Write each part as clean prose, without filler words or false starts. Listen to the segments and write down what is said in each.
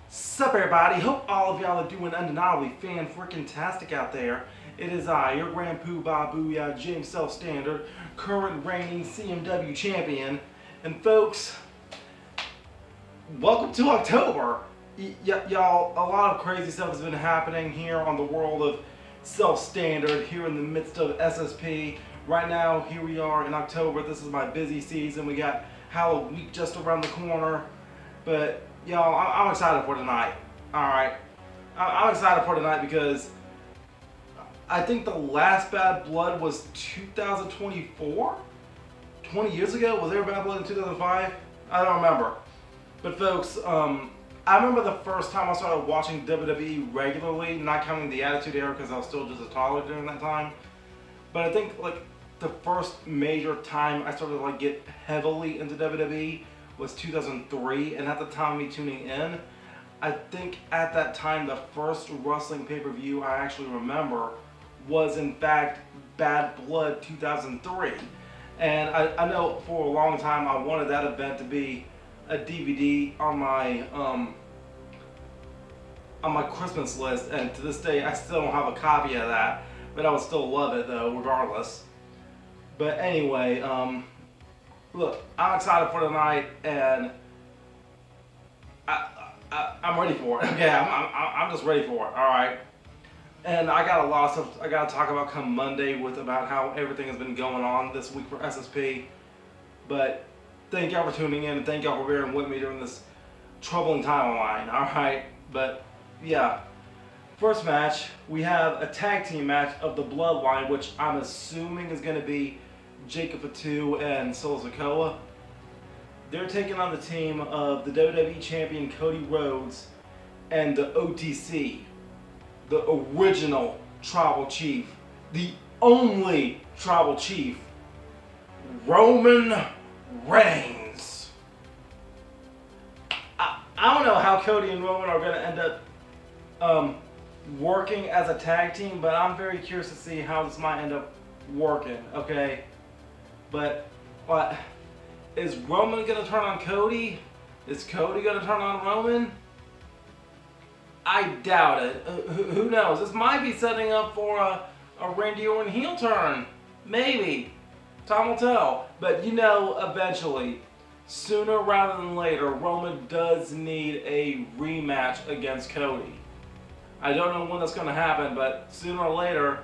Sup everybody, hope all of y'all are doing undeniably fan-freaking-tastic out there. It is I, your Grand Poobah Booyah James SelfStandard, current reigning CMW champion. And folks, welcome to October. Y'all, a lot of crazy stuff has been happening here on the world of SelfStandard, here in the midst of SSP. Right now, here we are in October. This is my busy season. We got Halloween just around the corner. But y'all, I'm excited for tonight. Alright. I'm excited for tonight because I think the last Bad Blood was 2024? 20 years ago? Was there a Bad Blood in 2005? I don't remember. But folks, I remember the first time I started watching WWE regularly, not counting the Attitude Era because I was still just a toddler during that time. But I think like the first major time I started to like get heavily into WWE was 2003, and at the time of me tuning in, I think at that time the first wrestling pay-per-view I actually remember was in fact Bad Blood 2003. And I know for a long time I wanted that event to be a DVD on my Christmas list, and to this day I still don't have a copy of that, but I would still love it though, regardless. But anyway, look, I'm excited for tonight, and I'm ready for it. Okay, I'm just ready for it. All right, and I got a lot of stuff I got to talk about come Monday about how everything has been going on this week for SSP. But thank y'all for tuning in, and thank y'all for bearing with me during this troubling timeline. All right, but yeah. First match, we have a tag team match of the Bloodline, which I'm assuming is going to be Jacob Fatu and Solo Sikoa. They're taking on the team of the WWE Champion Cody Rhodes and the OTC, the original Tribal Chief, the only Tribal Chief, Roman Reigns. I don't know how Cody and Roman are going to end up working as a tag team, but I'm very curious to see how this might end up working, okay? But what is Roman gonna turn on Cody? Is Cody gonna turn on Roman? I doubt it. Who knows? This might be setting up for a Randy Orton heel turn. Maybe. Time will tell. But you know, eventually, sooner rather than later, Roman does need a rematch against Cody. I don't know when that's going to happen, but sooner or later,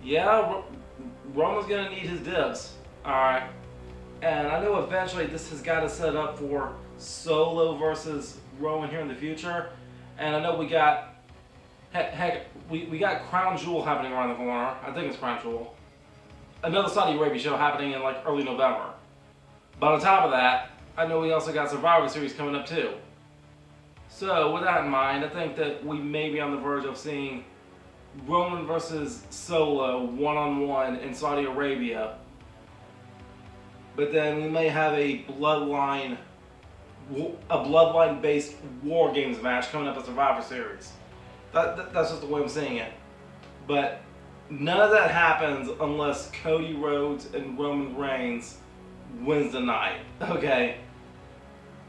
yeah, Roman's going to need his dibs. Alright. And I know eventually this has got to set up for Solo versus Roman here in the future. And I know we got, we got Crown Jewel happening around the corner. I think it's Crown Jewel. Another Saudi Arabia show happening in like early November. But on top of that, I know we also got Survivor Series coming up too. So, with that in mind, I think that we may be on the verge of seeing Roman versus Solo one-on-one in Saudi Arabia. But then we may have a bloodline-based War Games match coming up at Survivor Series. That's just the way I'm seeing it. But none of that happens unless Cody Rhodes and Roman Reigns wins the night. Okay?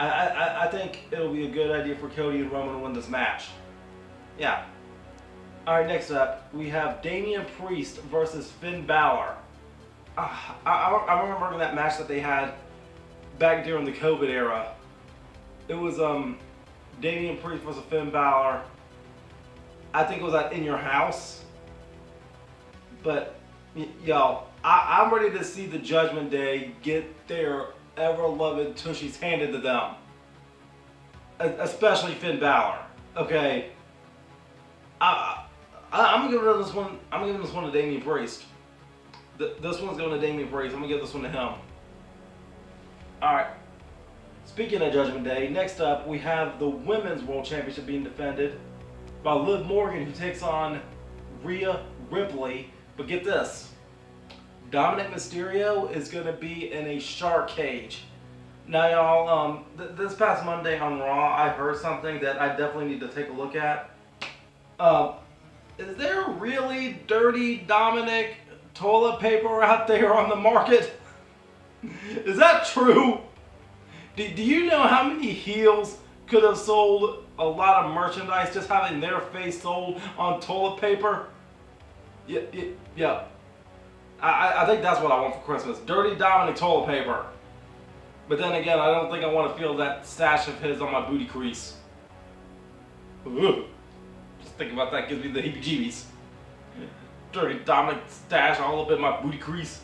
I think it'll be a good idea for Cody and Roman to win this match. Yeah. Alright, next up, we have Damian Priest versus Finn Balor. I remember that match that they had back during the COVID era. It was Damian Priest versus Finn Balor. I think it was at In Your House. But, y'all, I'm ready to see the Judgment Day get their ever-loved tushies handed to them, especially Finn Balor. Okay, I'm giving this one. I'm giving this one to Damian Priest. This one's going to Damian Priest. I'm gonna give this one to him. All right. Speaking of Judgment Day, next up we have the Women's World Championship being defended by Liv Morgan, who takes on Rhea Ripley. But get this. Dominic Mysterio is going to be in a shark cage. Now, y'all, this past Monday on Raw, I heard something that I definitely need to take a look at. Is there really dirty Dominic toilet paper out there on the market? Is that true? Do you know how many heels could have sold a lot of merchandise just having their face sold on toilet paper. Yeah. I think that's what I want for Christmas. Dirty Dominic toilet paper. But then again, I don't think I want to feel that stash of his on my booty crease. Ugh. Just thinking about that gives me the heebie-jeebies. Dirty Dominic stash all up in my booty crease.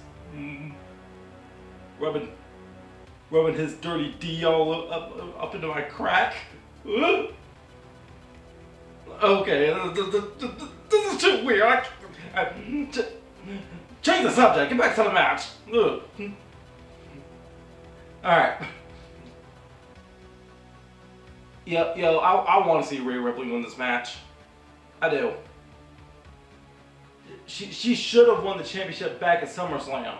Rubbing his dirty D all up into my crack. Ugh. Okay, this is too weird. Change the subject. Get back to the match. Ugh. Alright. Yo, I want to see Rhea Ripley win this match. I do. She should have won the championship back at SummerSlam.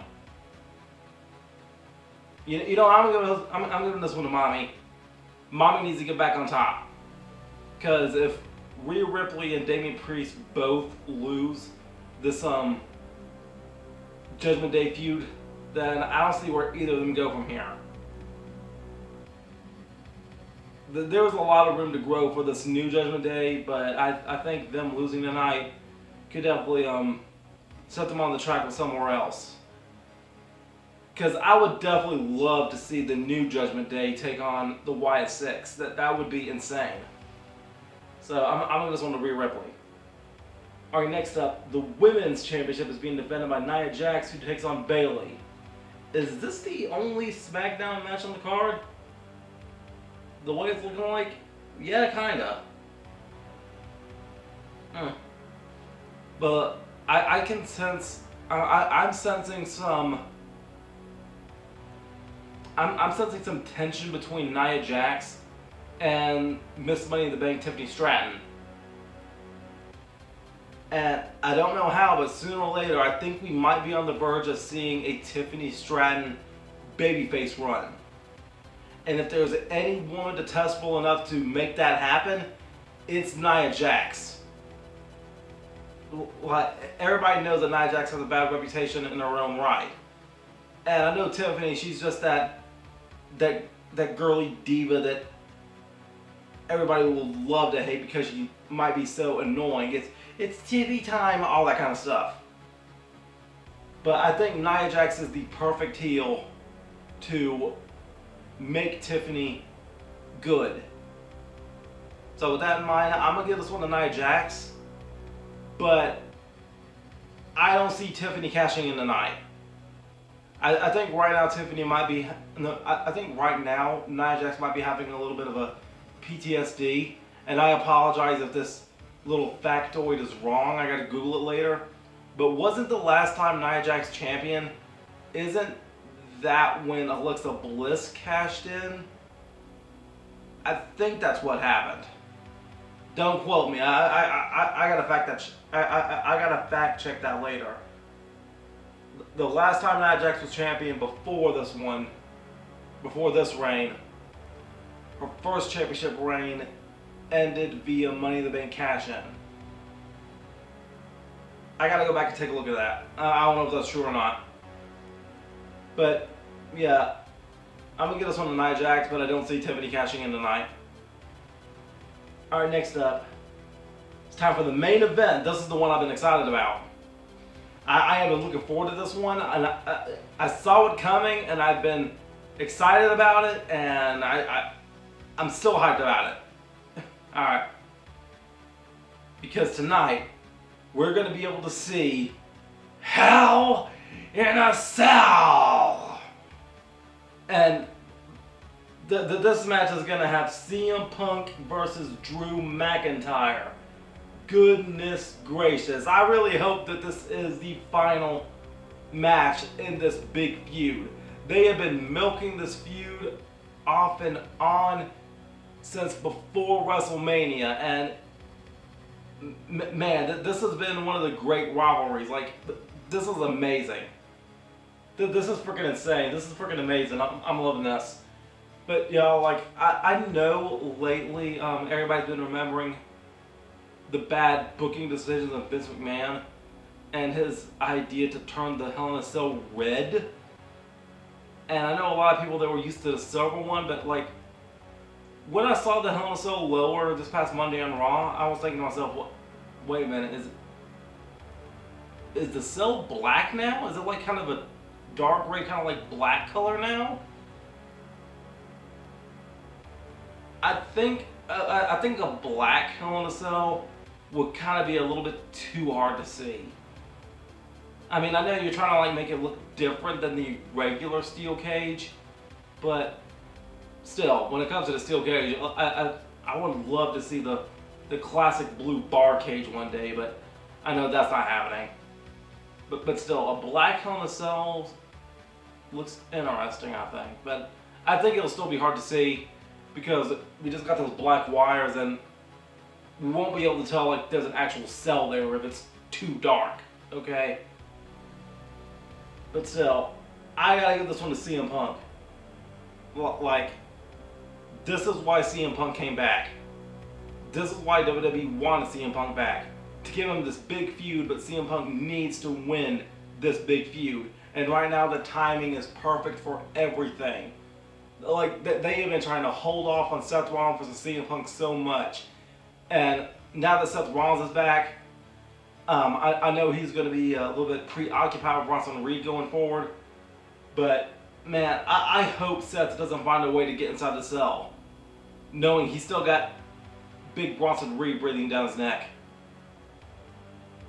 You know, I'm giving this one to Mommy. Mommy needs to get back on top. Because if Rhea Ripley and Damian Priest both lose this Judgment Day feud, then I don't see where either of them go from here. There was a lot of room to grow for this new Judgment Day, but I think them losing tonight could definitely set them on the track with somewhere else. Because I would definitely love to see the new Judgment Day take on the Wyatt Six. That would be insane. So I'm giving this one to Rhea Ripley. Alright, next up, the Women's Championship is being defended by Nia Jax, who takes on Bayley. Is this the only SmackDown match on the card? The way it's looking like? Yeah, kinda. But I can sense, I'm sensing some, I'm sensing some tension between Nia Jax and Miss Money in the Bank Tiffany Stratton. And I don't know how, but sooner or later, I think we might be on the verge of seeing a Tiffany Stratton babyface run. And if there's any woman detestable enough to make that happen, it's Nia Jax. Like, everybody knows that Nia Jax has a bad reputation in her own right. And I know Tiffany, she's just that girly diva that everybody will love to hate because she might be so annoying. It's TV time, all that kind of stuff. But I think Nia Jax is the perfect heel to make Tiffany good. So with that in mind, I'm going to give this one to Nia Jax. But I don't see Tiffany cashing in tonight. I think right now Tiffany might be... No, I think right now Nia Jax might be having a little bit of a PTSD. And I apologize if this little factoid is wrong. I got to Google it later. But wasn't the last time Nia Jax champion... Isn't that when Alexa Bliss cashed in? I think that's what happened. Don't quote me. I gotta I gotta fact check that later. The last time Nia Jax was champion before this reign, her first championship reign ended via Money in the Bank cash in. I gotta go back and take a look at that. I don't know if that's true or not. But, yeah, I'm going to give this one to Nia Jax, but I don't see Tiffany cashing in tonight. Alright, next up. It's time for the main event. This is the one I've been excited about. I have been looking forward to this one, and I saw it coming, and I've been excited about it, and I'm still hyped about it. Alright. Because tonight, we're going to be able to see Hell in a Cell! And this match is going to have CM Punk versus Drew McIntyre. Goodness gracious. I really hope that this is the final match in this big feud. They have been milking this feud off and on since before WrestleMania. And man, this has been one of the great rivalries. Like, this is amazing. This is freaking insane. This is freaking amazing. I'm loving this. But, y'all, like, I know lately everybody's been remembering the bad booking decisions of Vince McMahon and his idea to turn the Hell in a Cell red. And I know a lot of people that were used to the silver one, but, like, when I saw the Hell in a Cell lower this past Monday on Raw, I was thinking to myself, what, wait a minute, is the cell black now? Is it like kind of a dark gray, kind of like black color now? I think a black Hell in a Cell would kind of be a little bit too hard to see. I mean, I know you're trying to like make it look different than the regular steel cage, but still, when it comes to the steel cage, I would love to see the classic blue bar cage one day, but I know that's not happening. But still, a black Hell in a Cell looks interesting, I think. But I think it'll still be hard to see because we just got those black wires and we won't be able to tell like there's an actual cell there if it's too dark, okay? But still, I gotta give this one to CM Punk. Like, this is why CM Punk came back. This is why WWE wanted CM Punk back. To give him this big feud, but CM Punk needs to win this big feud. And right now the timing is perfect for everything. Like, they have been trying to hold off on Seth Rollins versus CM Punk so much. And now that Seth Rollins is back, I know he's going to be a little bit preoccupied with Bronson Reed going forward. But, man, I hope Seth doesn't find a way to get inside the cell, knowing he's still got big Bronson Reed breathing down his neck.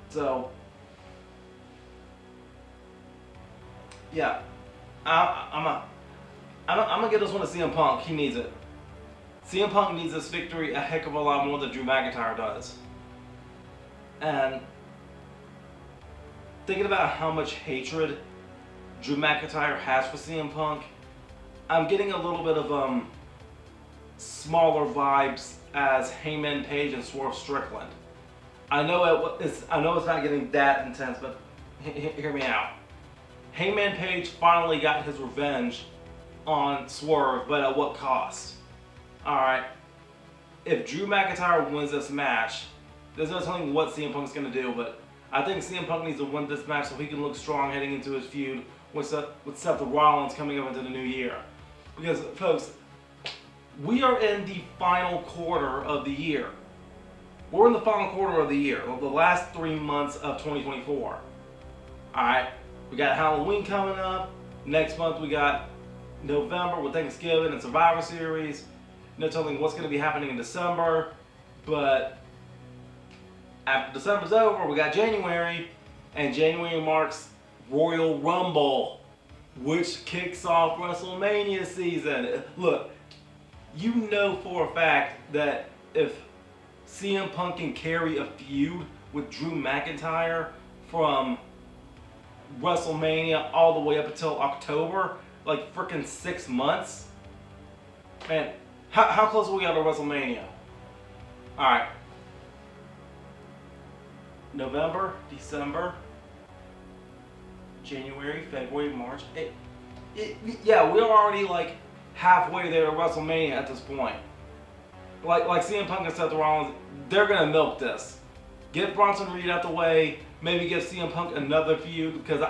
So, yeah, I'm gonna give this one to CM Punk. He needs it. CM Punk needs this victory a heck of a lot more than Drew McIntyre does. And thinking about how much hatred Drew McIntyre has for CM Punk, I'm getting a little bit of smaller vibes as Hangman Page and Swerve Strickland. I know it's not getting that intense, but hear me out. Hangman Page finally got his revenge on Swerve, but at what cost? Alright, if Drew McIntyre wins this match, there's no telling what CM Punk's going to do, but I think CM Punk needs to win this match so he can look strong heading into his feud with Seth Rollins coming up into the new year. Because, folks, we are in the final quarter of the year. We're in the final quarter of the year, of the last 3 months of 2024. Alright, we got Halloween coming up. Next month we got November with Thanksgiving and Survivor Series. No telling what's going to be happening in December. But after December's over, we got January. And January marks Royal Rumble, which kicks off WrestleMania season. Look, you know for a fact that if CM Punk can carry a feud with Drew McIntyre from WrestleMania all the way up until October, like freaking 6 months, man, how close are we out to WrestleMania? Alright. November, December, January, February, March. Yeah, we're already like halfway there to WrestleMania at this point. Like CM Punk and Seth Rollins, they're gonna milk this. Get Bronson Reed out the way. Maybe give CM Punk another feud because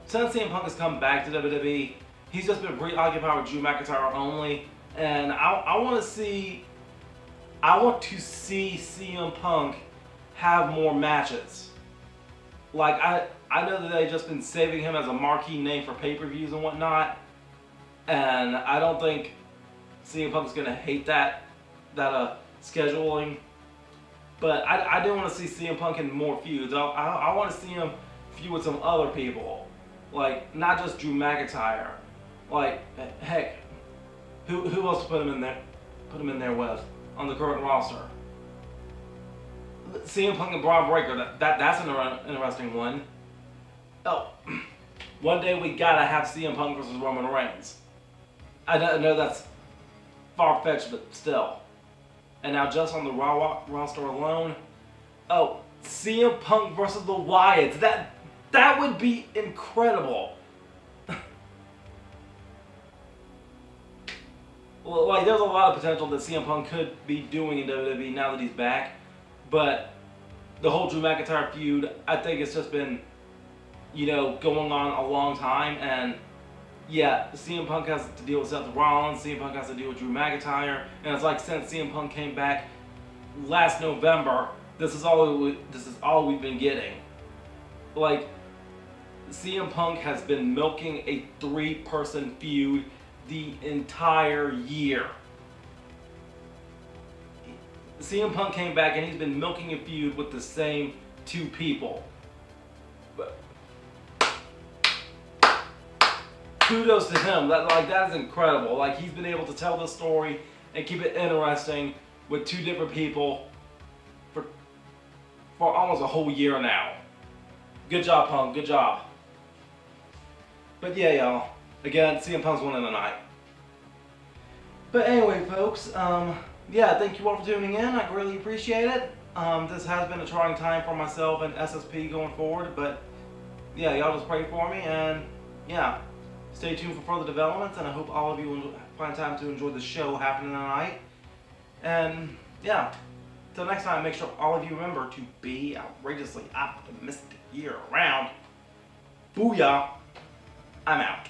since CM Punk has come back to WWE, he's just been preoccupied with Drew McIntyre only, and I want to see CM Punk have more matches. Like I know that they've just been saving him as a marquee name for pay-per-views and whatnot, and I don't think CM Punk's gonna hate that scheduling. But I do want to see CM Punk in more feuds. I want to see him feud with some other people, like not just Drew McIntyre. Like heck, who else to put him in there? Put him in there with on the current roster. CM Punk and Braun Breaker. That's an interesting one. Oh, one day we gotta have CM Punk versus Roman Reigns. I know that's far-fetched, but still. And now just on the Raw roster alone, oh, CM Punk versus the Wyatts. That would be incredible. Well, like there's a lot of potential that CM Punk could be doing in WWE now that he's back, but the whole Drew McIntyre feud, I think it's just been, going on a long time, and yeah, CM Punk has to deal with Seth Rollins, CM Punk has to deal with Drew McIntyre, and it's like since CM Punk came back last November, this is all we've been getting. Like, CM Punk has been milking a 3-person feud the entire year. CM Punk came back and he's been milking a feud with the same 2 people. But kudos to him. That is incredible. Like, he's been able to tell this story and keep it interesting with 2 different people for almost a whole year now. Good job, Punk. Good job. But yeah, y'all. Again, CM Punk's winning tonight. But anyway, folks. Yeah, thank you all for tuning in. I really appreciate it. This has been a trying time for myself and SSP going forward. But yeah, y'all just pray for me, and yeah, stay tuned for further developments. And I hope all of you will find time to enjoy the show happening tonight. And yeah, till next time, make sure all of you remember to be outrageously optimistic year round. Booyah! I'm out.